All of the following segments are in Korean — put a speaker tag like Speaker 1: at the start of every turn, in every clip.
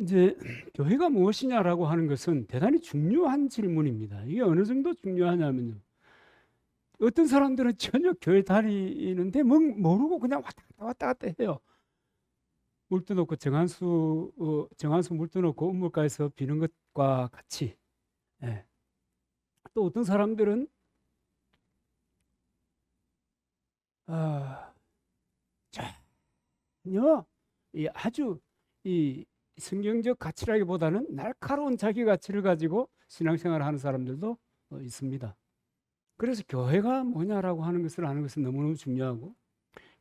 Speaker 1: 이제 교회가 무엇이냐라고 하는 것은 대단히 중요한 질문입니다. 이게 어느 정도 중요하냐면요. 어떤 사람들은 전혀 교회 다니는데 모르고 그냥 왔다 갔다 해요. 물 떠놓고 정한수 물 떠놓고 우물가에서 비는 것과 같이. 예. 또 어떤 사람들은 아, 전혀 아주 이 성경적 가치라기보다는 날카로운 자기 가치를 가지고 신앙생활을 하는 사람들도 있습니다. 그래서 교회가 뭐냐라고 하는 것을 아는 것은 너무너무 중요하고,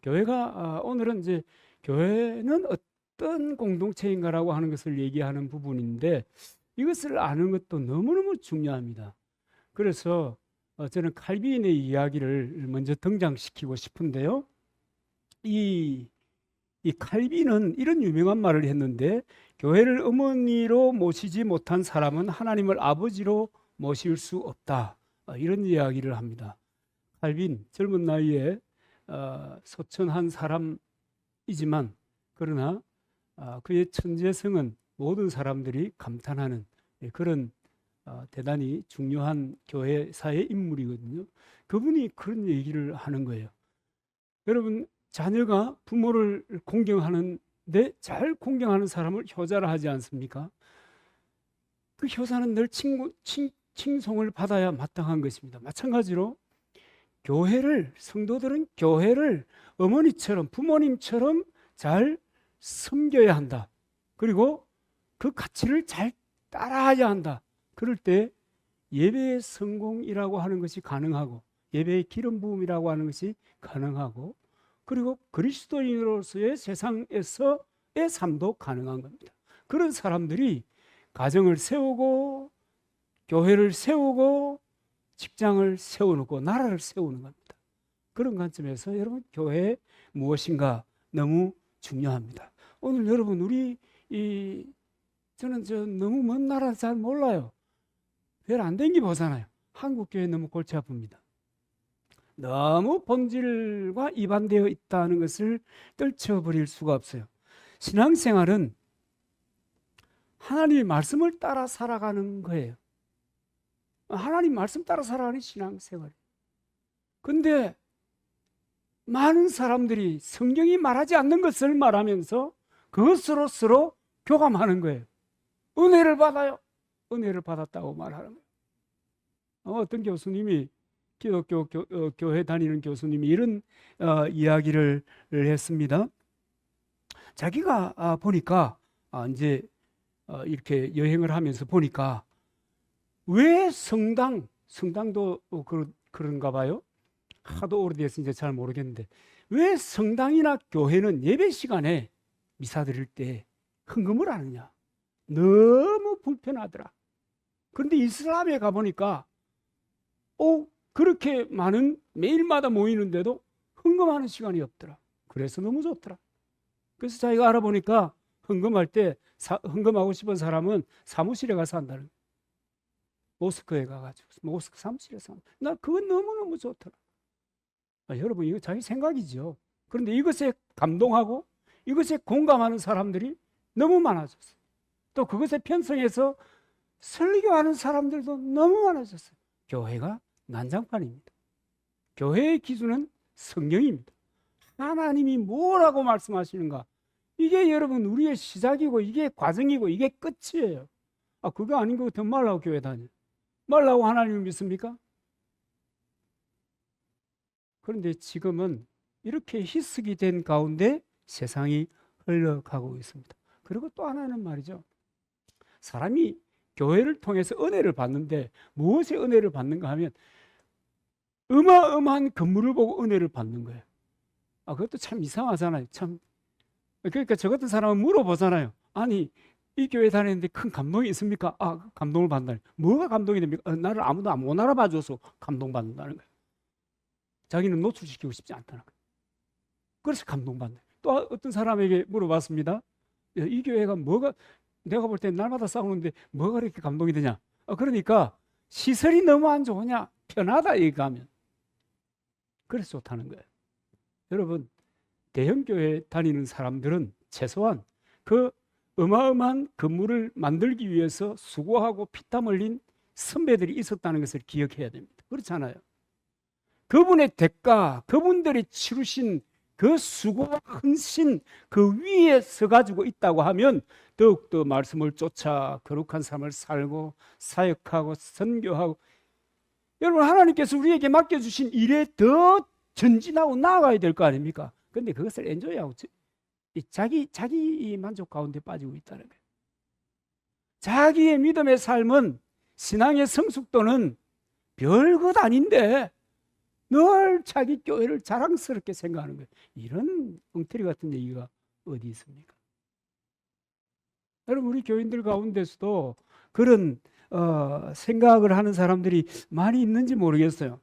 Speaker 1: 교회가 오늘은 이제 교회는 어떤 공동체인가라고 하는 것을 얘기하는 부분인데, 이것을 아는 것도 너무너무 중요합니다. 그래서 저는 칼빈의 이야기를 먼저 등장시키고 싶은데요. 이 칼빈은 이런 유명한 말을 했는데, 교회를 어머니로 모시지 못한 사람은 하나님을 아버지로 모실 수 없다. 이런 이야기를 합니다. 칼빈, 젊은 나이에 소천한 사람이지만, 그러나 그의 천재성은 모든 사람들이 감탄하는 그런 대단히 중요한 교회사의 인물이거든요. 그분이 그런 얘기를 하는 거예요. 여러분, 자녀가 부모를 공경하는데 잘 공경하는 사람을 효자라 하지 않습니까? 그 효자는 늘 칭송을 받아야 마땅한 것입니다. 마찬가지로 성도들은 교회를 어머니처럼, 부모님처럼 잘 섬겨야 한다. 그리고 그 가치를 잘 따라야 한다. 그럴 때 예배의 성공이라고 하는 것이 가능하고, 예배의 기름 부음이라고 하는 것이 가능하고, 그리고 그리스도인으로서의 세상에서의 삶도 가능한 겁니다. 그런 사람들이 가정을 세우고, 교회를 세우고, 직장을 세워놓고 나라를 세우는 겁니다. 그런 관점에서 여러분, 교회 무엇인가 너무 중요합니다. 오늘 여러분, 저는 너무 먼 나라 잘 몰라요. 별 안 댕기 보잖아요. 한국 교회 너무 골치 아픕니다. 너무 본질과 이반되어 있다는 것을 떨쳐버릴 수가 없어요. 신앙생활은 하나님의 말씀을 따라 살아가는 거예요. 하나님 말씀 따라 살아가는 신앙생활. 근데 많은 사람들이 성경이 말하지 않는 것을 말하면서 그것으로 서로 교감하는 거예요. 은혜를 받아요. 은혜를 받았다고 말하는 거예요. 어떤 교수님이, 기독교 교회 다니는 교수님이 이런 이야기를 했습니다. 자기가 보니까 이제 이렇게 여행을 하면서 보니까 왜 성당도 그런가 봐요. 하도 오래돼서 이제 잘 모르겠는데, 왜 성당이나 교회는 예배 시간에 미사 드릴 때 헌금을 하느냐. 너무 불편하더라. 그런데 이슬람에 가보니까 그렇게 많은 매일마다 모이는데도 헌금하는 시간이 없더라. 그래서 너무 좋더라. 그래서 자기가 알아보니까 헌금할 때 헌금하고 싶은 사람은 사무실에 가서 한다는 거예요. 모스크에 가가지고 모스크 사무실에서 한다. 나 그건 너무너무 좋더라. 여러분, 이거 자기 생각이죠. 그런데 이것에 감동하고 이것에 공감하는 사람들이 너무 많아졌어요. 또 그것에 편성해서 설교하는 사람들도 너무 많아졌어요. 교회가 난장판입니다. 교회의 기준은 성경입니다. 하나님이 뭐라고 말씀하시는가? 이게 여러분 우리의 시작이고, 이게 과정이고, 이게 끝이에요. 그거 아닌 거 더 말라고 교회 다녀. 말라고 하나님을 믿습니까? 그런데 지금은 이렇게 희석이 된 가운데 세상이 흘러가고 있습니다. 그리고 또 하나는 말이죠. 사람이 교회를 통해서 은혜를 받는데 무엇에 은혜를 받는가 하면 어마어마한 건물을 보고 은혜를 받는 거예요. 그것도 참 이상하잖아요. 그러니까 저 같은 사람은 물어보잖아요. 아니, 이 교회 다니는데 큰 감동이 있습니까? 감동을 받는다. 뭐가 감동이 됩니까? 나를 아무도 못 알아봐줘서 감동받는다는 거예요. 자기는 노출시키고 싶지 않다는 거예요. 그래서 감동받는 거예요. 또 어떤 사람에게 물어봤습니다. 이 교회가 내가 볼 때 날마다 싸우는데 뭐가 이렇게 감동이 되냐? 그러니까 시설이 너무 안 좋으냐? 편하다 얘기하면. 그래서 좋다는 거예요. 여러분, 대형교회 다니는 사람들은 최소한 그 어마어마한 건물을 만들기 위해서 수고하고 피땀 흘린 선배들이 있었다는 것을 기억해야 됩니다. 그렇잖아요. 그분의 대가, 그분들이 치르신 그 수고와 헌신 그 위에 서가지고 있다고 하면 더욱더 말씀을 쫓아 거룩한 삶을 살고 사역하고 선교하고, 여러분 하나님께서 우리에게 맡겨주신 일에 더 전진하고 나아가야 될 거 아닙니까? 근데 그것을 엔조이하고 자기 만족 가운데 빠지고 있다는 거예요. 자기의 믿음의 삶은, 신앙의 성숙도는 별것 아닌데 늘 자기 교회를 자랑스럽게 생각하는 거예요. 이런 엉터리 같은 얘기가 어디 있습니까? 여러분, 우리 교인들 가운데서도 그런 생각을 하는 사람들이 많이 있는지 모르겠어요.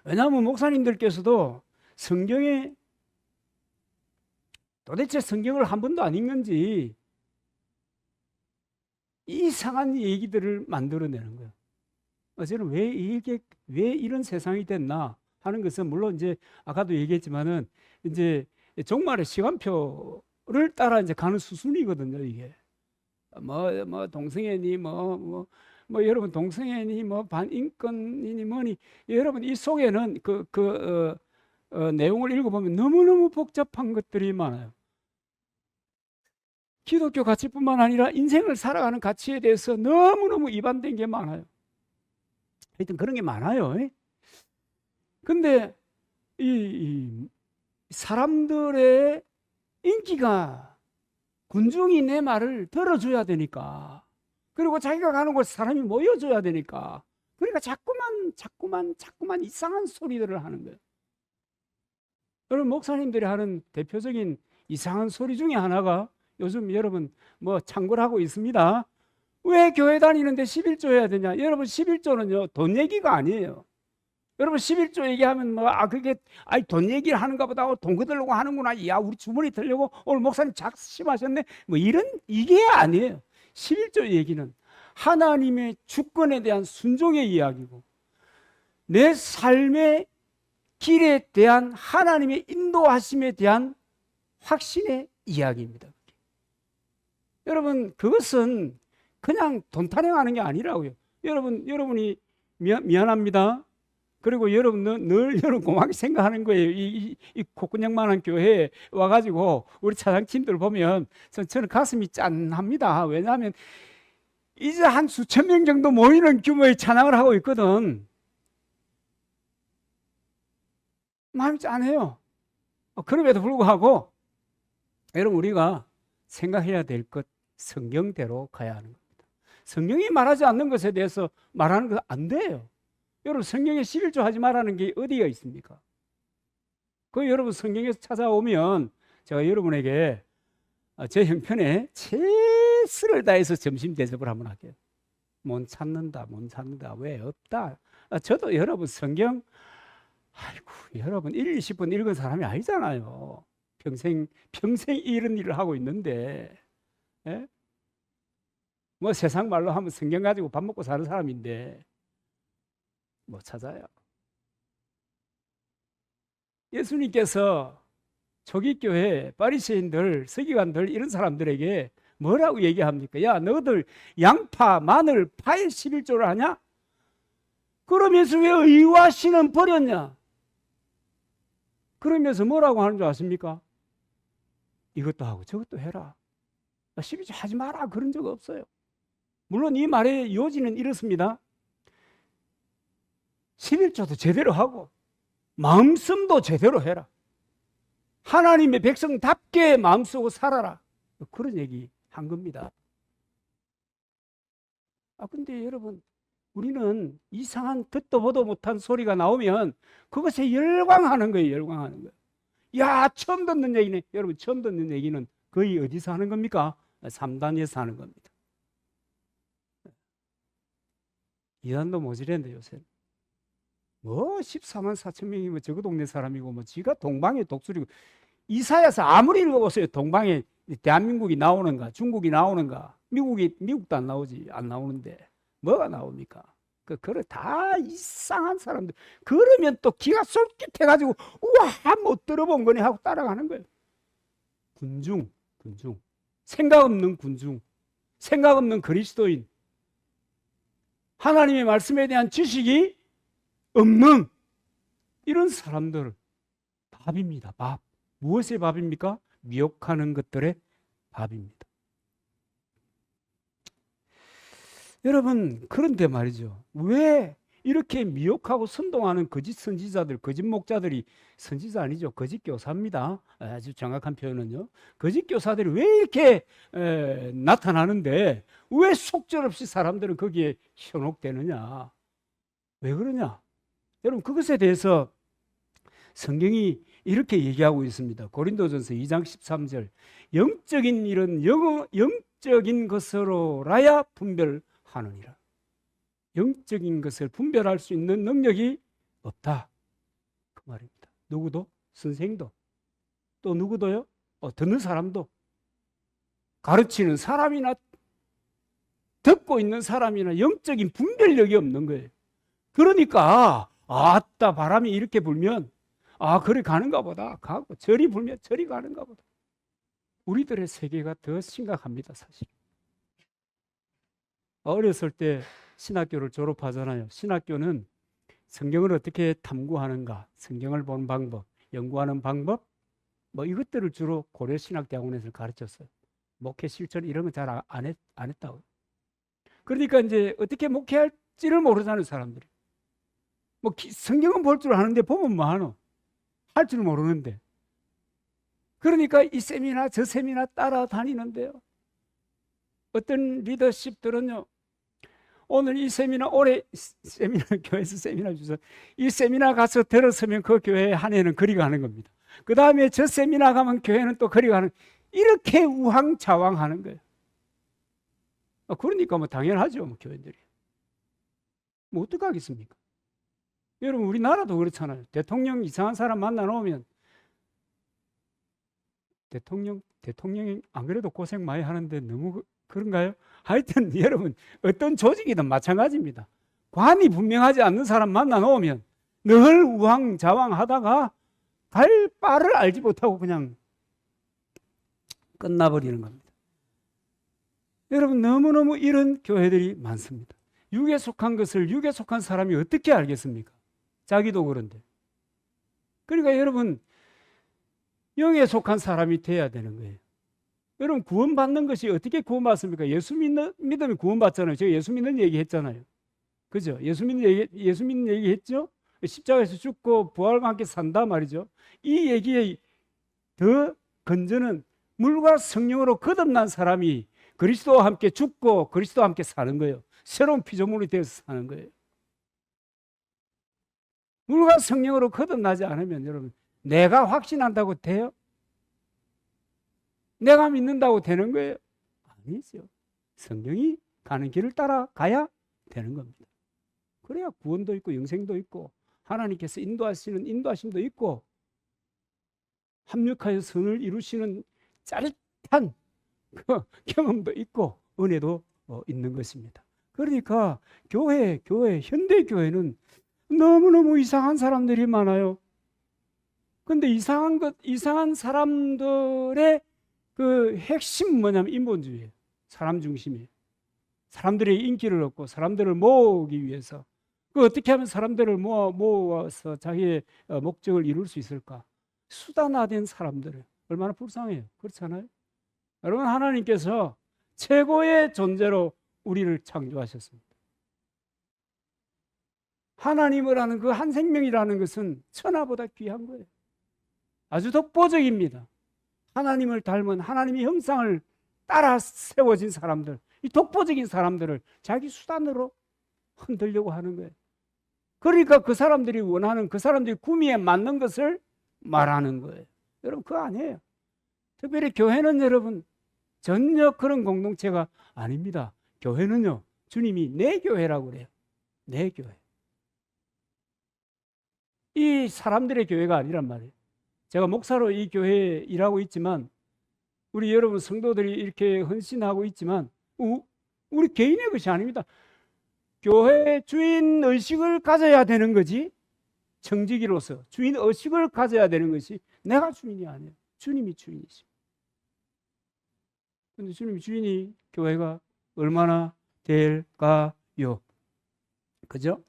Speaker 1: 왜냐하면 목사님들께서도 성경에 도대체 성경을 한 번도 안 읽는지 이상한 얘기들을 만들어내는 거예요. 저는 왜 이런 세상이 됐나 하는 것은, 물론 이제 아까도 얘기했지만은 이제 종말의 시간표를 따라 이제 가는 수순이거든요. 이게 뭐 동성애니 여러분 동성애니 반인권이니 뭐니, 여러분 이 속에는 내용을 읽어보면 너무너무 복잡한 것들이 많아요. 기독교 가치뿐만 아니라 인생을 살아가는 가치에 대해서 너무너무 이반된 게 많아요. 하여튼 그런 게 많아요. 근데 이 사람들의 인기가, 군중이 내 말을 들어줘야 되니까, 그리고 자기가 가는 곳에 사람이 모여줘야 되니까, 그러니까 자꾸만 이상한 소리들을 하는 거예요. 여러분, 목사님들이 하는 대표적인 이상한 소리 중에 하나가, 요즘 여러분 참고를 하고 있습니다. 왜 교회 다니는데 11조 해야 되냐? 여러분, 11조는요 돈 얘기가 아니에요. 여러분, 11조 얘기하면 그게 돈 얘기를 하는가 보다, 돈 거들려고 하는구나, 야 우리 주머니 들려고 오늘 목사님 작심하셨네, 이게 아니에요. 11조 얘기는 하나님의 주권에 대한 순종의 이야기고, 내 삶의 길에 대한 하나님의 인도하심에 대한 확신의 이야기입니다. 여러분, 그것은 그냥 돈 타령하는 게 아니라고요. 여러분이 미안합니다. 그리고 여러분 늘 여러분 고맙게 생각하는 거예요. 이 콧구녕만한 교회에 와가지고 우리 차장팀들 보면 저는 가슴이 짠합니다. 왜냐하면 이제 한 수천 명 정도 모이는 규모의 찬양을 하고 있거든. 마음이 짠해요. 그럼에도 불구하고 여러분, 우리가 생각해야 될 것, 성경대로 가야 하는 겁니다. 성경이 말하지 않는 것에 대해서 말하는 건 안 돼요. 여러분, 성경에 11조 하지 말라는 게 어디가 있습니까? 여러분 성경에서 찾아오면 제가 여러분에게 제 형편에 최선을 다해서 점심 대접을 한번 할게요. 못 찾는다. 왜 없다. 저도 여러분 성경 여러분 1, 20분 읽은 사람이 아니잖아요. 평생 이런 일을 하고 있는데, 예? 세상 말로 하면 성경 가지고 밥 먹고 사는 사람인데 못 찾아요. 예수님께서 초기 교회 바리새인들, 서기관들, 이런 사람들에게 뭐라고 얘기합니까? 야, 너희들 양파, 마늘, 파에 11조를 하냐? 그러면서 왜 의와 신은 버렸냐? 그러면서 뭐라고 하는 줄 아십니까? 이것도 하고 저것도 해라. 11조 하지 마라, 그런 적 없어요. 물론 이 말의 요지는 이렇습니다. 11조도 제대로 하고 마음씀도 제대로 해라. 하나님의 백성답게 마음 쓰고 살아라. 그런 얘기 한 겁니다. 근데 여러분, 우리는 이상한 듣도 보도 못한 소리가 나오면 그것에 열광하는 거예요. 열광하는 거예요. 야, 처음 듣는 얘기네. 여러분, 처음 듣는 얘기는 거의 어디서 하는 겁니까? 3단에서 하는 겁니다. 2단도 모자란데 요새. 14만 4천 명이면 저 동네 사람이고 지가 동방의 독수리고. 이사야서 아무리 읽어보세요. 동방에 대한민국이 나오는가, 중국이 나오는가, 미국도 안 나오는데 뭐가 나옵니까? 그래 다 이상한 사람들. 그러면 또 기가 솔깃해가지고 우와, 못 들어본 거네 하고 따라가는 거예요. 군중 생각 없는 군중, 생각 없는 그리스도인, 하나님의 말씀에 대한 지식이 없는 이런 사람들 밥입니다. 밥. 무엇의 밥입니까? 미혹하는 것들의 밥입니다. 여러분, 그런데 말이죠. 왜 이렇게 미혹하고 선동하는 거짓 선지자들, 거짓 목자들이, 선지자 아니죠. 거짓 교사입니다. 아주 정확한 표현은요. 거짓 교사들이 왜 이렇게 나타나는데 왜 속절없이 사람들은 거기에 현혹되느냐? 왜 그러냐? 여러분, 그것에 대해서 성경이 이렇게 얘기하고 있습니다. 고린도전서 2장 13절. 영적인 일은 영적인 것으로라야 분별하느니라. 영적인 것을 분별할 수 있는 능력이 없다. 그 말입니다. 누구도? 선생도. 또 누구도요? 듣는 사람도. 가르치는 사람이나 듣고 있는 사람이나 영적인 분별력이 없는 거예요. 그러니까 아따 바람이 이렇게 불면 그리 가는가 보다 가고 저리 불면 저리 가는가 보다. 우리들의 세계가 더 심각합니다. 사실. 어렸을 때 신학교를 졸업하잖아요. 신학교는 성경을 어떻게 탐구하는가, 성경을 보는 방법, 연구하는 방법, 이것들을 주로 고려신학대학원에서 가르쳤어요. 목회 실천 이런 건 잘 안 했다고. 그러니까 이제 어떻게 목회할지를 모르잖아요, 사람들이. 성경은 볼 줄 아는데 보면 뭐하노? 할 줄 모르는데. 그러니까 이 세미나 저 세미나 따라다니는데요. 어떤 리더십들은요, 오늘 이 세미나, 올해 세미나, 교회에서 세미나 주서 이 세미나 가서 들었으면 그 교회 한 해는 그리 가는 겁니다. 그 다음에 저 세미나 가면 교회는 또 그리 가는, 이렇게 우왕좌왕하는 거예요. 그러니까 당연하죠, 교회들이. 어떡하겠습니까? 여러분, 우리나라도 그렇잖아요. 대통령 이상한 사람 만나 놓으면 대통령이 안 그래도 고생 많이 하는데 너무 그런가요? 하여튼 여러분, 어떤 조직이든 마찬가지입니다. 관이 분명하지 않는 사람 만나 놓으면 늘 우왕좌왕 하다가 갈 바를 알지 못하고 그냥 끝나버리는 겁니다. 여러분, 너무너무 이런 교회들이 많습니다. 육에 속한 것을 육에 속한 사람이 어떻게 알겠습니까? 자기도 그런데. 그러니까 여러분, 영에 속한 사람이 돼야 되는 거예요. 여러분, 구원받는 것이 어떻게 구원받습니까? 예수 믿으면 구원받잖아요. 제가 예수 믿는 얘기 했잖아요. 그죠? 예수 믿는 얘기 했죠? 십자가에서 죽고 부활과 함께 산다 말이죠. 이 얘기의 더 근저는 물과 성령으로 거듭난 사람이 그리스도와 함께 죽고 그리스도와 함께 사는 거예요. 새로운 피조물이 되어서 사는 거예요. 물과 성령으로 거듭나지 않으면 여러분, 내가 확신한다고 돼요? 내가 믿는다고 되는 거예요? 아니죠. 성령이 가는 길을 따라가야 되는 겁니다. 그래야 구원도 있고 영생도 있고 하나님께서 인도하시는 인도하심도 있고 합력하여 선을 이루시는 짜릿한 그 경험도 있고 은혜도 있는 것입니다. 그러니까 교회, 현대 교회는 너무너무 이상한 사람들이 많아요. 근데 이상한 사람들의 그 핵심은 뭐냐면 인본주의예요. 사람 중심이에요. 사람들의 인기를 얻고 사람들을 모으기 위해서 어떻게 하면 사람들을 모아서 자기의 목적을 이룰 수 있을까? 수단화된 사람들 얼마나 불쌍해요. 그렇잖아요? 여러분, 하나님께서 최고의 존재로 우리를 창조하셨습니다. 하나님을 아는 그 한 생명이라는 것은 천하보다 귀한 거예요. 아주 독보적입니다. 하나님을 닮은 하나님의 형상을 따라 세워진 사람들, 이 독보적인 사람들을 자기 수단으로 흔들려고 하는 거예요. 그러니까 그 사람들이 원하는, 그 사람들이 구미에 맞는 것을 말하는 거예요. 여러분, 그거 아니에요. 특별히 교회는 여러분 전혀 그런 공동체가 아닙니다. 교회는요, 주님이 내 교회라고 그래요. 내 교회. 이 사람들의 교회가 아니란 말이에요. 제가 목사로 이 교회에 일하고 있지만 우리 여러분 성도들이 이렇게 헌신하고 있지만 우리 개인의 것이 아닙니다. 교회 주인 의식을 가져야 되는 거지. 청지기로서 주인 의식을 가져야 되는 것이 내가 주인이 아니에요. 주님이 주인이십니다. 근데 주님 주인이 교회가 얼마나 될까요? 그죠?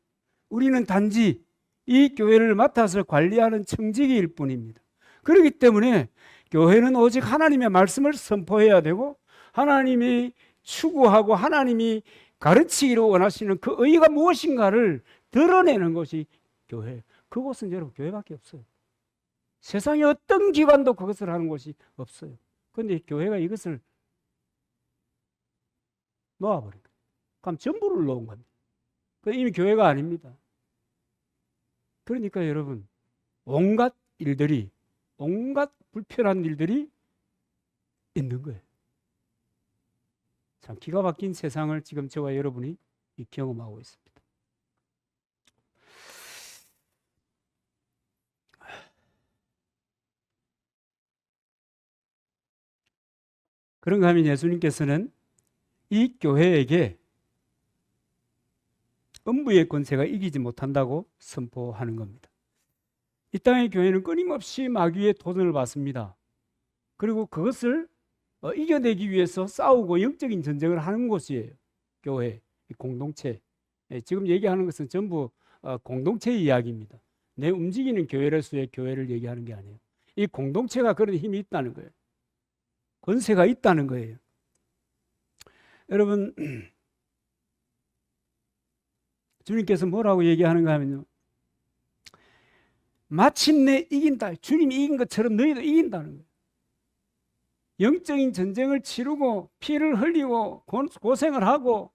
Speaker 1: 우리는 단지 이 교회를 맡아서 관리하는 청지기일 뿐입니다. 그렇기 때문에 교회는 오직 하나님의 말씀을 선포해야 되고 하나님이 추구하고 하나님이 가르치기를 원하시는 그 의의가 무엇인가를 드러내는 것이 교회. 그곳은 여러분 교회밖에 없어요. 세상에 어떤 기관도 그것을 하는 곳이 없어요. 그런데 교회가 이것을 놓아버린 거예요. 그럼 전부를 놓은 겁니다. 이미 교회가 아닙니다. 그러니까 여러분 온갖 일들이 온갖 불편한 일들이 있는 거예요. 참 기가 막힌 세상을 지금 저와 여러분이 경험하고 있습니다. 그런가 하면 예수님께서는 이 교회에게 음부의 권세가 이기지 못한다고 선포하는 겁니다. 이 땅의 교회는 끊임없이 마귀의 도전을 받습니다. 그리고 그것을 이겨내기 위해서 싸우고 영적인 전쟁을 하는 곳이에요. 교회, 공동체. 지금 얘기하는 것은 전부 공동체의 이야기입니다. 내 움직이는 교회로서의 교회를 얘기하는 게 아니에요. 이 공동체가 그런 힘이 있다는 거예요. 권세가 있다는 거예요. 여러분, 주님께서 뭐라고 얘기하는가 하면요, 마침내 이긴다. 주님이 이긴 것처럼 너희도 이긴다는 거예요. 영적인 전쟁을 치르고 피를 흘리고 고생을 하고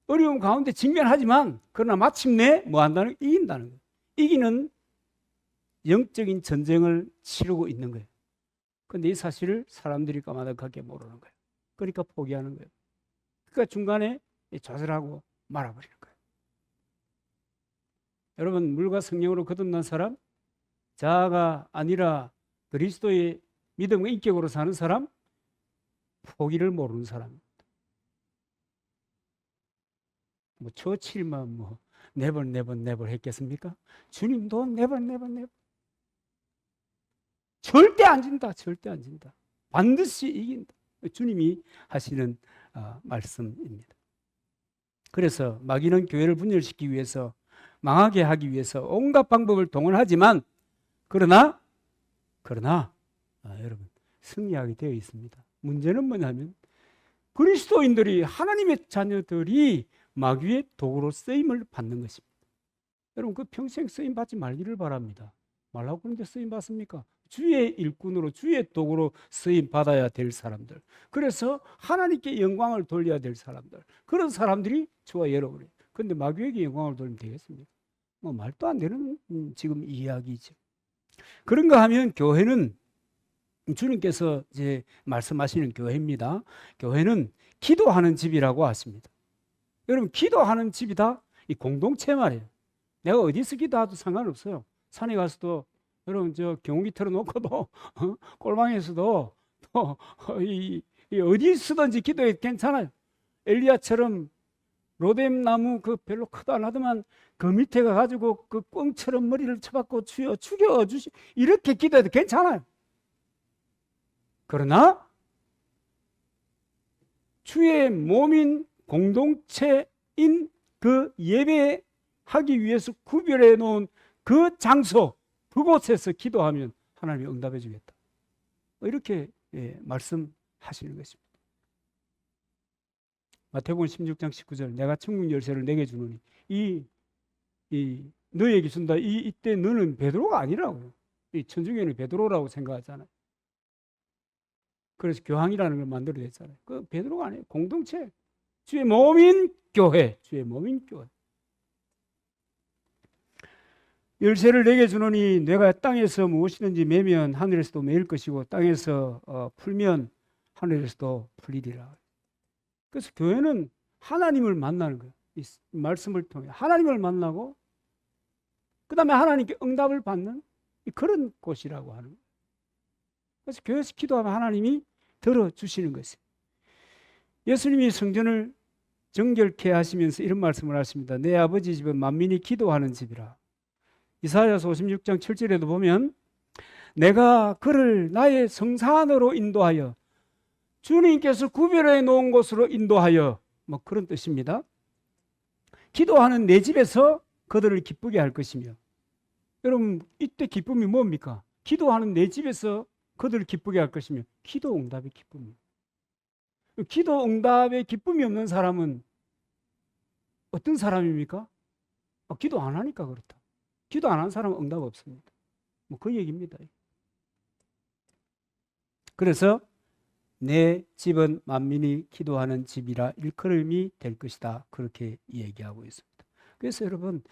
Speaker 1: 어려움 가운데 직면하지만 그러나 마침내 뭐 한다는 거예요? 이긴다는 거예요. 이기는 영적인 전쟁을 치르고 있는 거예요. 그런데 이 사실을 사람들이 까마득하게 모르는 거예요. 그러니까 포기하는 거예요. 그러니까 중간에 좌절하고 말아버리는 거예요. 여러분, 물과 성령으로 거듭난 사람, 자아가 아니라 그리스도의 믿음과 인격으로 사는 사람, 포기를 모르는 사람입니다. 뭐 처칠만 뭐 네번 했겠습니까? 주님도 네번 절대 안 진다. 절대 안 진다. 반드시 이긴다. 주님이 하시는 말씀입니다. 그래서 마귀는 교회를 분열시키기 위해서, 망하게 하기 위해서 온갖 방법을 동원하지만 그러나 여러분 승리하게 되어 있습니다. 문제는 뭐냐면 그리스도인들이, 하나님의 자녀들이 마귀의 도구로 쓰임을 받는 것입니다. 여러분 그 평생 쓰임 받지 말기를 바랍니다. 말라고 그런데 쓰임 받습니까? 주의 일꾼으로, 주의 도구로 쓰임 받아야 될 사람들, 그래서 하나님께 영광을 돌려야 될 사람들, 그런 사람들이 저와 여러분이에요. 그런데 마귀에게 영광을 돌리면 되겠습니까? 뭐 말도 안 되는 지금 이야기죠. 그런가 하면 교회는, 주님께서 이제 말씀하시는 교회입니다. 교회는 기도하는 집이라고 하십니다. 여러분 기도하는 집이다, 이 공동체 말이에요. 내가 어디서 기도해도 상관없어요. 산에 가서도 여러분 저 경운기 틀어놓고도 꼴방에서도 또 어디 쓰든지 기도해도 괜찮아요. 엘리야처럼 로뎀 나무 그 별로 크도 안 하더만 그 밑에 가가지고 그 꽁처럼 머리를 쳐박고 주여 죽여주시, 이렇게 기도해도 괜찮아요. 그러나 주의 몸인 공동체인 그 예배하기 위해서 구별해 놓은 그 장소, 그곳에서 기도하면 하나님이 응답해 주겠다. 이렇게 말씀하시는 것입니다. 마태복음 16장 19절, 내가 천국 열쇠를 내게 주노니 이 너에게 준다. 이때 너는 베드로가 아니라고요. 이 천주교는 베드로라고 생각하잖아요. 그래서 교황이라는 걸 만들어냈잖아요. 그 베드로가 아니에요. 공동체, 주의 몸인 교회, 주의 몸인 교회. 열쇠를 내게 주노니 내가 땅에서 무엇이든지 매면 하늘에서도 매일 것이고 땅에서 풀면 하늘에서도 풀리리라. 그래서 교회는 하나님을 만나는 거예요. 이 말씀을 통해 하나님을 만나고 그 다음에 하나님께 응답을 받는 그런 곳이라고 하는 거예요. 그래서 교회에서 기도하면 하나님이 들어주시는 것이에요. 예수님이 성전을 정결케 하시면서 이런 말씀을 하십니다. 내 아버지 집은 만민이 기도하는 집이라. 이사야서 56장 7절에도 보면 내가 그를 나의 성산으로 인도하여 주님께서 구별해 놓은 곳으로 인도하여, 뭐 그런 뜻입니다. 기도하는 내 집에서 그들을 기쁘게 할 것이며. 여러분, 이때 기쁨이 뭡니까? 기도하는 내 집에서 그들을 기쁘게 할 것이며, 기도 응답의 기쁨입니다. 기도 응답의 기쁨이 없는 사람은 어떤 사람입니까? 기도 안 하니까 그렇다. 기도 안 하는 사람은 응답 없습니다. 뭐 그 얘기입니다. 그래서 내 집은 만민이 기도하는 집이라 일컬음이 될 것이다. 그렇게 얘기하고 있습니다. 그래서 여러분,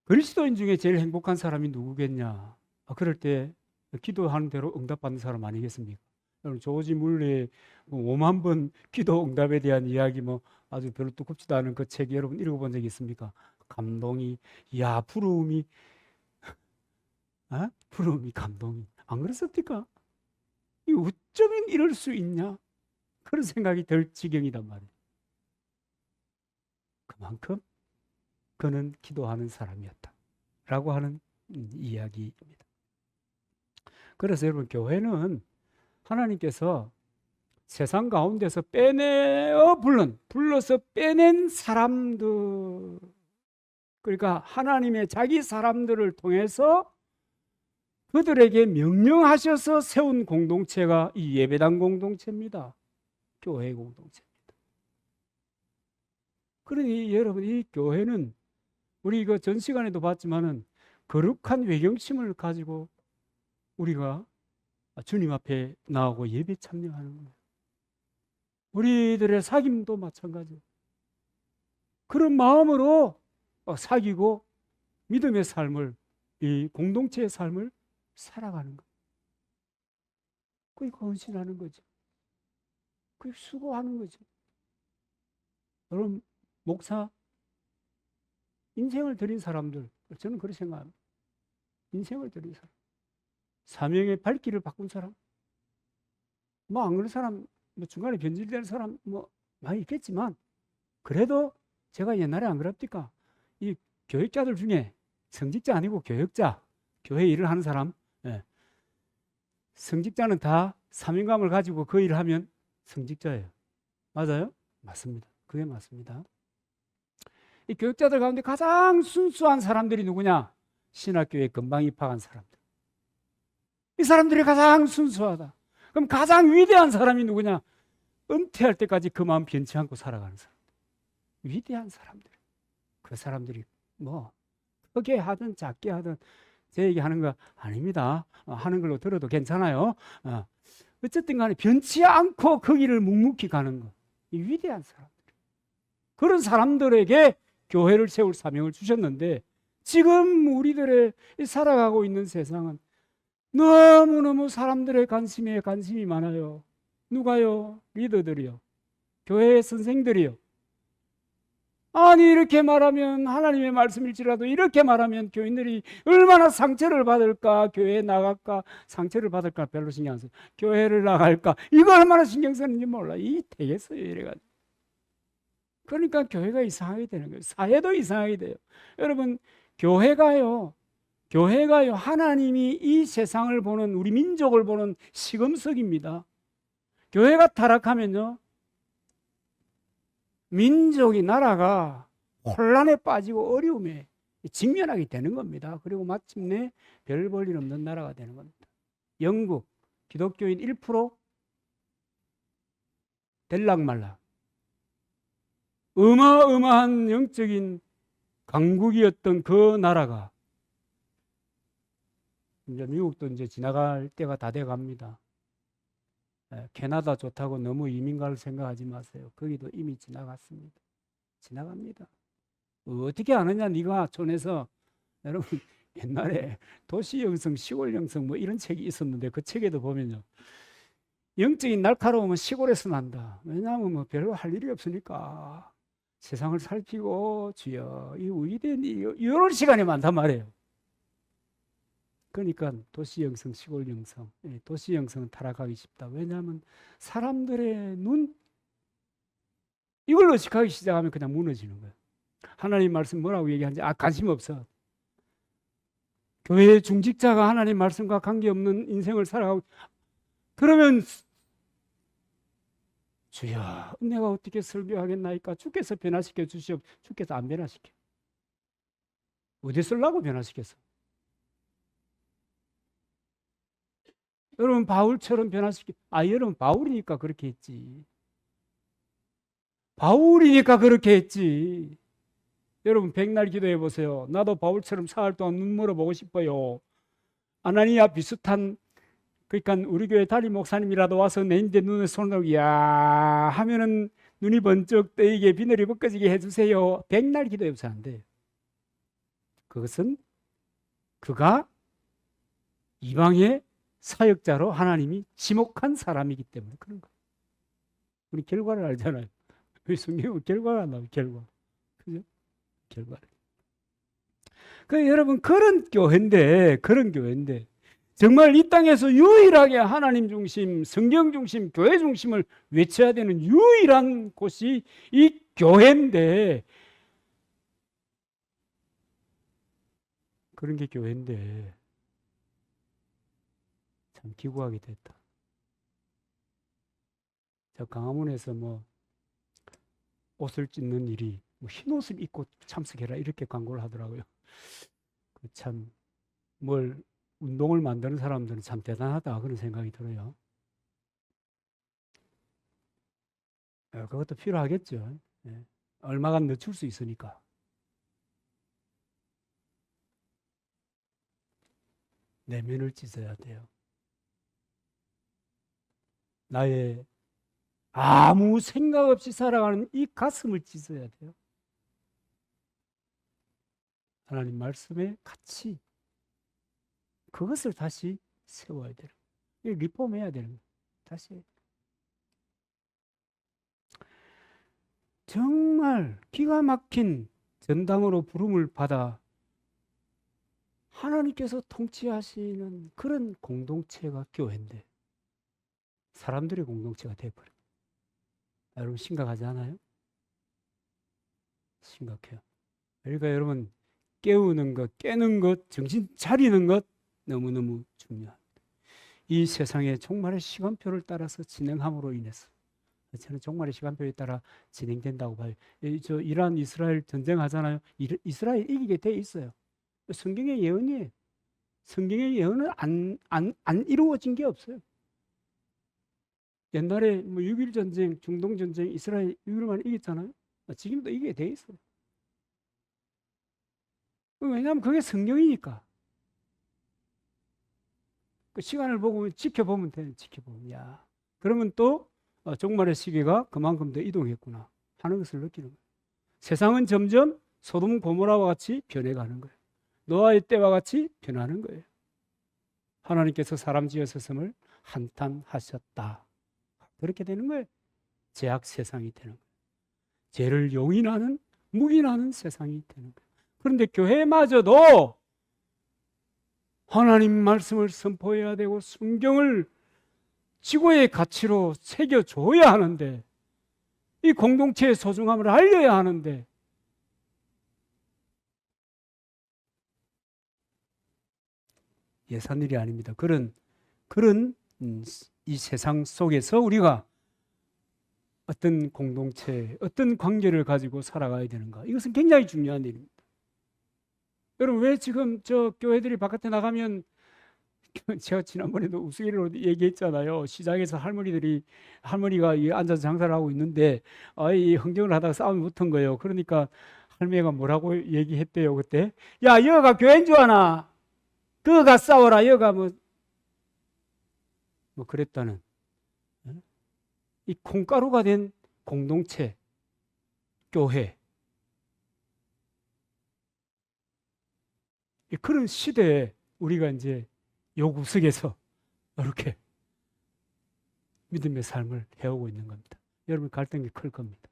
Speaker 1: 그리스도인 중에 제일 행복한 사람이 누구겠냐? 그럴 때 기도하는 대로 응답받는 사람 아니겠습니까? 여러분, 조지 물레의 5만 번 기도 응답에 대한 이야기, 뭐 아주 별로 두껍지도 않은 그 책 여러분 읽어본 적 있습니까? 감동이, 부러움이, 부러움이, 감동이. 안 그렇습니까? 이 어쩌면 이럴 수 있냐? 그런 생각이 들 지경이단 말이에요. 그만큼 그는 기도하는 사람이었다 라고 하는 이야기입니다. 그래서 여러분, 교회는 하나님께서 세상 가운데서 불러서 빼낸 사람들, 그러니까 하나님의 자기 사람들을 통해서 그들에게 명령하셔서 세운 공동체가 이 예배당 공동체입니다. 교회 공동체입니다. 그러니 여러분, 이 교회는 우리 이거 전 시간에도 봤지만은 거룩한 외경심을 가지고 우리가 주님 앞에 나오고 예배 참여하는 거예요. 우리들의 사귐도 마찬가지예요. 그런 마음으로 사귀고 믿음의 삶을, 이 공동체의 삶을 살아가는 거예요. 그게 헌신하는 거죠. 그게 수고하는 거죠. 여러분, 목사, 인생을 드린 사람들, 저는 그렇게 생각합니다. 인생을 드린 사람, 사명의 발길을 바꾼 사람, 뭐 안 그런 사람, 뭐 중간에 변질되는 사람 뭐 많이 있겠지만, 그래도 제가 옛날에 안 그랬습니까? 이 교육자들 중에 성직자 아니고 교역자, 교회 일을 하는 사람, 성직자는 다 사명감을 가지고 그 일을 하면 성직자예요. 맞아요? 맞습니다. 그게 맞습니다. 이 교육자들 가운데 가장 순수한 사람들이 누구냐? 신학교에 금방 입학한 사람들. 이 사람들이 가장 순수하다. 그럼 가장 위대한 사람이 누구냐? 은퇴할 때까지 그 마음 변치 않고 살아가는 사람들. 위대한 사람들. 그 사람들이 뭐 크게 하든 작게 하든 제 얘기하는 거 아닙니다. 하는 걸로 들어도 괜찮아요. 어쨌든 간에 변치 않고 그 길을 묵묵히 가는 거. 이 위대한 사람들. 그런 사람들에게 교회를 세울 사명을 주셨는데, 지금 우리들의 살아가고 있는 세상은 너무너무 사람들의 관심이 많아요. 누가요? 리더들이요. 교회의 선생들이요. 아니, 이렇게 말하면, 하나님의 말씀일지라도 이렇게 말하면 교인들이 얼마나 상처를 받을까? 교회에 나갈까? 상처를 받을까? 별로 신경 안 써요. 교회를 나갈까? 이거 얼마나 신경 쓰는지 몰라. 이 되겠어요, 이래가지고. 그러니까 교회가 이상하게 되는 거예요. 사회도 이상하게 돼요. 여러분, 교회가요, 하나님이 이 세상을 보는, 우리 민족을 보는 시금석입니다. 교회가 타락하면요, 민족이, 나라가 혼란에 빠지고 어려움에 직면하게 되는 겁니다. 그리고 마침내 별 볼 일 없는 나라가 되는 겁니다. 영국 기독교인 1% 될락말락, 어마어마한 영적인 강국이었던 그 나라가 이제 미국도 이제 지나갈 때가 다 돼 갑니다. 캐나다 좋다고 너무 이민 갈 생각하지 마세요. 거기도 이미 지나갔습니다. 지나갑니다. 어떻게 아느냐? 네가 촌에서. 여러분, 옛날에 도시 영성, 시골 영성 뭐 이런 책이 있었는데, 그 책에도 보면요, 영적인 날카로움은 시골에서 난다. 왜냐하면 뭐 별로 할 일이 없으니까 세상을 살피고 주여 이 위대한 이런 시간이 많단 말이에요. 그러니까 도시 영성, 시골 영성, 도시 영성은 타락하기 쉽다. 왜냐하면 사람들의 눈, 이걸 의식하기 시작하면 그냥 무너지는 거예요. 하나님 말씀 뭐라고 얘기하는지 관심 없어. 교회의 중직자가 하나님 말씀과 관계없는 인생을 살아가고, 그러면 주여 내가 어떻게 설교하겠나이까? 주께서 변화시켜 주시오. 주께서 안 변화시켜. 어디 쓰려고 변화시켰어? 여러분 바울처럼 변화시켜. 여러분 바울이니까 그렇게 했지. 바울이니까 그렇게 했지. 여러분 백날 기도해 보세요. 나도 바울처럼 사흘 동안 눈 멀어보고 싶어요. 아나니아 비슷한, 그러니까 우리 교회 담임 목사님이라도 와서 내 인대 눈에 손을 야 하면은 눈이 번쩍 뜨이게 비늘이 벗겨지게 해주세요. 백날 기도해 보세요. 안 돼요. 그것은 그가 이방의 사역자로 하나님이 지목한 사람이기 때문에 그런 거예요. 우리 결과를 알잖아요. 왜 성경은 결과가 안 나와요? 결과. 그죠? 결과를. 여러분 그런 교회인데 정말 이 땅에서 유일하게 하나님 중심, 성경 중심, 교회 중심을 외쳐야 되는 유일한 곳이 이 교회인데, 그런 게 교회인데 참 기구하게 됐다. 저 강화문에서 옷을 찢는 일이 흰 옷을 입고 참석해라 이렇게 광고를 하더라고요. 참 운동을 만드는 사람들은 참 대단하다 그런 생각이 들어요. 그것도 필요하겠죠. 얼마간 늦출 수 있으니까. 내면을 찢어야 돼요. 나의 아무 생각 없이 살아가는 이 가슴을 찢어야 돼요. 하나님 말씀의 가치, 그것을 다시 세워야 돼요. 리폼해야 되는 거예요. 다시. 정말 기가 막힌 전당으로 부름을 받아 하나님께서 통치하시는 그런 공동체가 교회인데 사람들의 공동체가 되어버려요. 여러분 심각하지 않아요? 심각해요. 그러니까 여러분 깨우는 것, 깨는 것, 정신 차리는 것 너무너무 중요합니다. 이 세상의 종말의 시간표를 따라서 진행함으로 인해서 저는 종말의 시간표에 따라 진행된다고 봐요. 저 이란 이스라엘 전쟁하잖아요. 이스라엘 이기게 돼 있어요. 성경의 예언이에요. 성경의 예언은 안 이루어진 게 없어요. 옛날에 6.1 전쟁, 중동 전쟁, 이스라엘 6일만 이겼잖아요. 지금도 이기게 돼 있어요. 왜냐하면 그게 성경이니까. 그 시간을 보고 지켜보면 돼. 지켜보면 그러면 또 종말의 시기가 그만큼 더 이동했구나 하는 것을 느끼는 거예요. 세상은 점점 소돔 고모라와 같이 변해가는 거예요. 노아의 때와 같이 변하는 거예요. 하나님께서 사람 지으셨음을 한탄하셨다. 그렇게 되는 거예요. 죄악 세상이 되는 거예요. 죄를 용인하는, 묵인하는 세상이 되는 거예요. 그런데 교회마저도 하나님 말씀을 선포해야 되고 성경을 지구의 가치로 새겨줘야 하는데, 이 공동체의 소중함을 알려야 하는데 예산 일이 아닙니다. 그런 이 세상 속에서 우리가 어떤 공동체, 어떤 관계를 가지고 살아가야 되는가, 이것은 굉장히 중요한 일입니다. 여러분 왜 지금 저 교회들이 바깥에 나가면 제가 지난번에도 우스갯소리로 얘기했잖아요. 시장에서 할머니가 앉아서 장사를 하고 있는데 이 흥정을 하다가 싸움이 붙은 거예요. 그러니까 할머니가 뭐라고 얘기했대요 그때? 야, 여가 교회인 줄 아나? 그가 싸워라. 여가 뭐 그랬다는, 이 콩가루가 된 공동체, 교회, 그런 시대에 우리가 이제 요구석에서 이렇게 믿음의 삶을 해오고 있는 겁니다. 여러분 갈등이 클 겁니다.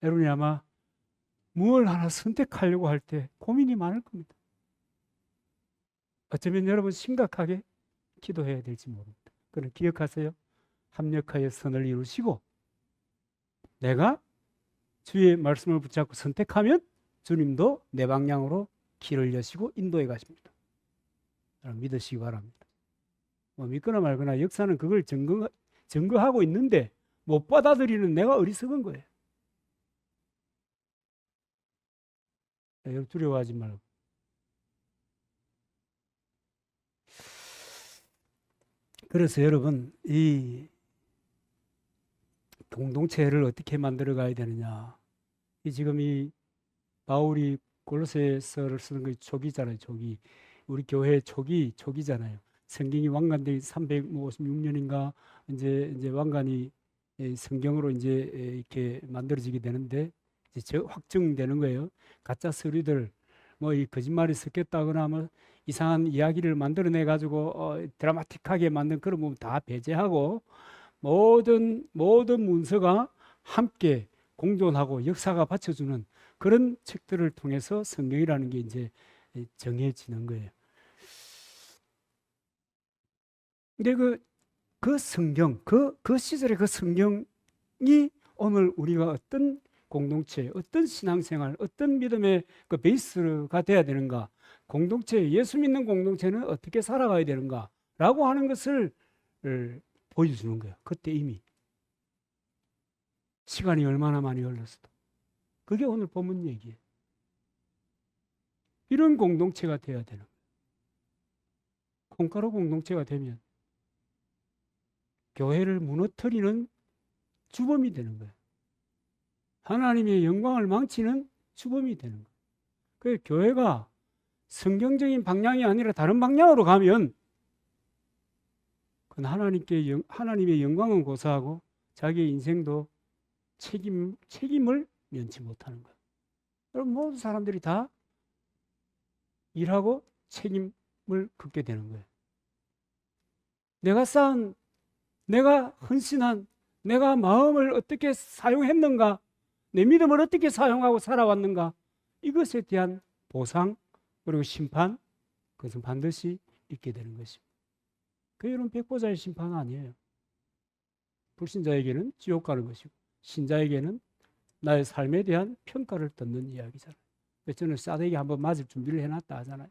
Speaker 1: 여러분이 아마 무엇을 하나 선택하려고 할 때 고민이 많을 겁니다. 어쩌면 여러분 심각하게 기도해야 될지 모릅니다. 그럼 기억하세요. 합력하여 선을 이루시고 내가 주의 말씀을 붙잡고 선택하면 주님도 내 방향으로 길을 여시고 인도해 가십니다. 여러분 믿으시기 바랍니다. 믿거나 말거나 역사는 그걸 증거하고 있는데 못 받아들이는 내가 어리석은 거예요. 두려워하지 말고. 그래서 여러분, 이 공동체를 어떻게 만들어 가야 되느냐. 지금 이 바울이 골로새서를 쓰는 게 초기잖아요. 초기. 우리 교회 초기잖아요. 성경이 완간되기 356년인가 이제 완간이 성경으로 이제 이렇게 만들어지게 되는데 이제 확증되는 거예요. 가짜 서류들 뭐 이 거짓말이 섞였다거나 뭐 이상한 이야기를 만들어내 가지고 드라마틱하게 만든 그런 부분 다 배제하고 모든 문서가 함께 공존하고 역사가 받쳐주는 그런 책들을 통해서 성경이라는 게 이제 정해지는 거예요. 근데 그 성경, 그 시절의 그 성경이 오늘 우리가 어떤 공동체, 어떤 신앙생활, 어떤 믿음의 그 베이스가 돼야 되는가, 공동체, 예수 믿는 공동체는 어떻게 살아가야 되는가라고 하는 것을 보여주는 거예요. 그때 이미 시간이 얼마나 많이 흘렀어도. 그게 오늘 본문 얘기예요. 이런 공동체가 돼야 되는 거예요. 콩가루 공동체가 되면 교회를 무너뜨리는 주범이 되는 거예요. 하나님의 영광을 망치는 주범이 되는 거예요. 그 교회가 성경적인 방향이 아니라 다른 방향으로 가면 그건 하나님의 영광은 고사하고 자기의 인생도 책임을 면치 못하는 거예요. 여러분, 모든 사람들이 다 일하고 책임을 걷게 되는 거예요. 내가 쌓은, 내가 헌신한, 내가 마음을 어떻게 사용했는가, 내 믿음을 어떻게 사용하고 살아왔는가, 이것에 대한 보상 그리고 심판, 그것은 반드시 있게 되는 것입니다. 그 여러분, 백보자의 심판은 아니에요. 불신자에게는 지옥 가는 것이고 신자에게는 나의 삶에 대한 평가를 듣는 이야기잖아요. 저는 싸대기 한번 맞을 준비를 해놨다 하잖아요.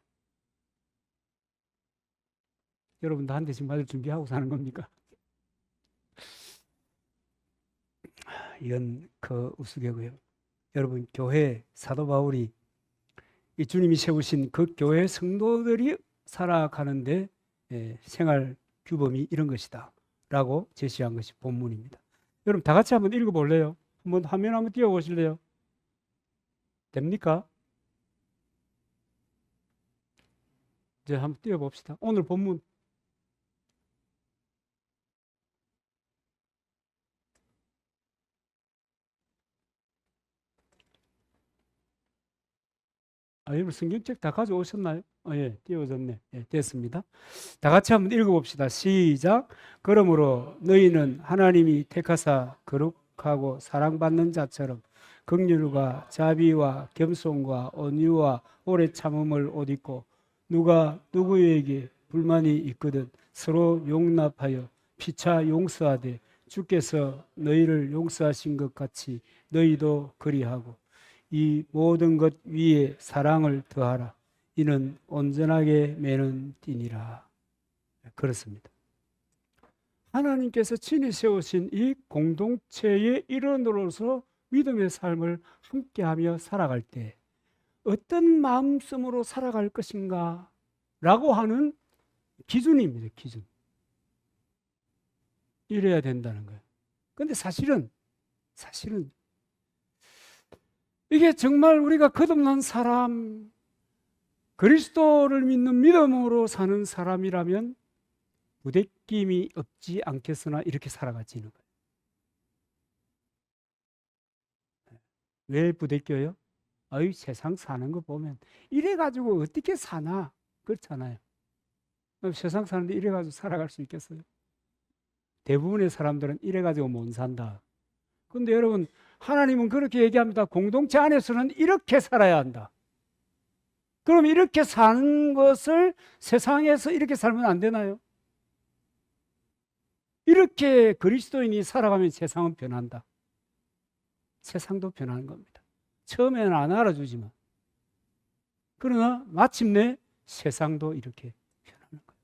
Speaker 1: 여러분도 한 대씩 맞을 준비하고 사는 겁니까? 이건 그 우스개고요. 여러분, 교회 사도 바울이 이 주님이 세우신 그 교회 성도들이 살아가는데 생활 규범이 이런 것이다 라고 제시한 것이 본문입니다. 여러분, 다 같이 한번 읽어볼래요? 한번 화면 한번 띄워보실래요? 됩니까? 이제 한번 띄워봅시다. 오늘 본문. 여러분, 성경책 다 가져오셨나요? 예, 띄워졌네. 예, 됐습니다. 다 같이 한번 읽어봅시다. 시작. 그러므로 너희는 하나님이 택하사 거룩하고 사랑받는 자처럼 긍휼과 자비와 겸손과 온유와 오래 참음을 옷 입고 누가 누구에게 불만이 있거든 서로 용납하여 피차 용서하되 주께서 너희를 용서하신 것 같이 너희도 그리하고 이 모든 것 위에 사랑을 더하라. 이는 온전하게 매는 띠니라. 그렇습니다. 하나님께서 친히 세우신 이 공동체의 일원으로서 믿음의 삶을 함께하며 살아갈 때 어떤 마음씀으로 살아갈 것인가 라고 하는 기준입니다. 기준. 이래야 된다는 거예요. 그런데 사실은 이게 정말 우리가 거듭난 사람, 그리스도를 믿는 믿음으로 사는 사람이라면 부대낌이 없지 않겠으나 이렇게 살아가지는 거예요. 왜 부대껴요? 세상 사는 거 보면 이래가지고 어떻게 사나? 그렇잖아요. 세상 사는데 이래가지고 살아갈 수 있겠어요? 대부분의 사람들은 이래가지고 못 산다. 그런데 여러분, 하나님은 그렇게 얘기합니다. 공동체 안에서는 이렇게 살아야 한다. 그럼 이렇게 사는 것을 세상에서 이렇게 살면 안 되나요? 이렇게 그리스도인이 살아가면 세상은 변한다. 세상도 변하는 겁니다. 처음에는 안 알아주지만 그러나 마침내 세상도 이렇게 변하는 거예요.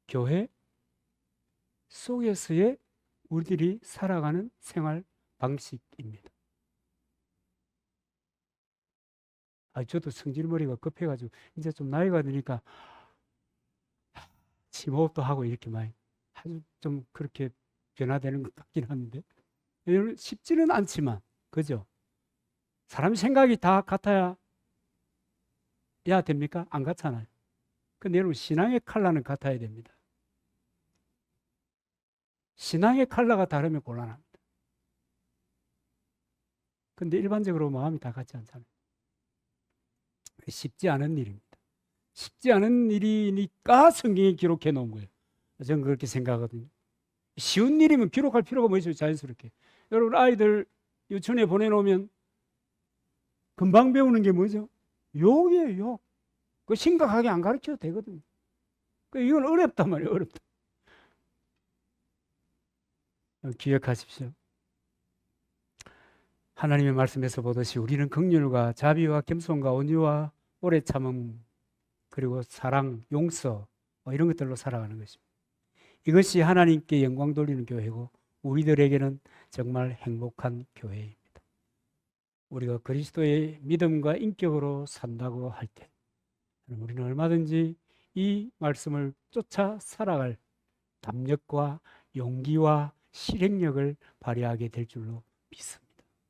Speaker 1: 교회 속에서의 우리들이 살아가는 생활 방식입니다. 저도 성질머리가 급해가지고 이제 좀 나이가 드니까 심호흡도 하고 이렇게 많이 아주 좀 그렇게 변화되는 것 같긴 한데 쉽지는 않지만 그죠? 사람 생각이 다 같아야 됩니까? 안 같잖아요. 근데 여러분 신앙의 컬러는 같아야 됩니다. 신앙의 컬러가 다르면 곤란합니다. 근데 일반적으로 마음이 다 같지 않잖아요. 쉽지 않은 일입니다. 쉽지 않은 일이니까 성경에 기록해 놓은 거예요. 저는 그렇게 생각하거든요. 쉬운 일이면 기록할 필요가 뭐 있어요, 자연스럽게. 여러분 아이들 유치원에 보내놓으면 금방 배우는 게 뭐죠? 욕이에요, 욕. 그 심각하게 안 가르쳐도 되거든요. 이건 어렵단 말이에요, 어렵다. 기억하십시오. 하나님의 말씀에서 보듯이 우리는 긍휼과 자비와 겸손과 온유와 오래 참음 그리고 사랑, 용서 이런 것들로 살아가는 것입니다. 이것이 하나님께 영광 돌리는 교회고 우리들에게는 정말 행복한 교회입니다. 우리가 그리스도의 믿음과 인격으로 산다고 할 때 우리는 얼마든지 이 말씀을 쫓아 살아갈 담력과 용기와 실행력을 발휘하게 될 줄로 믿습니다.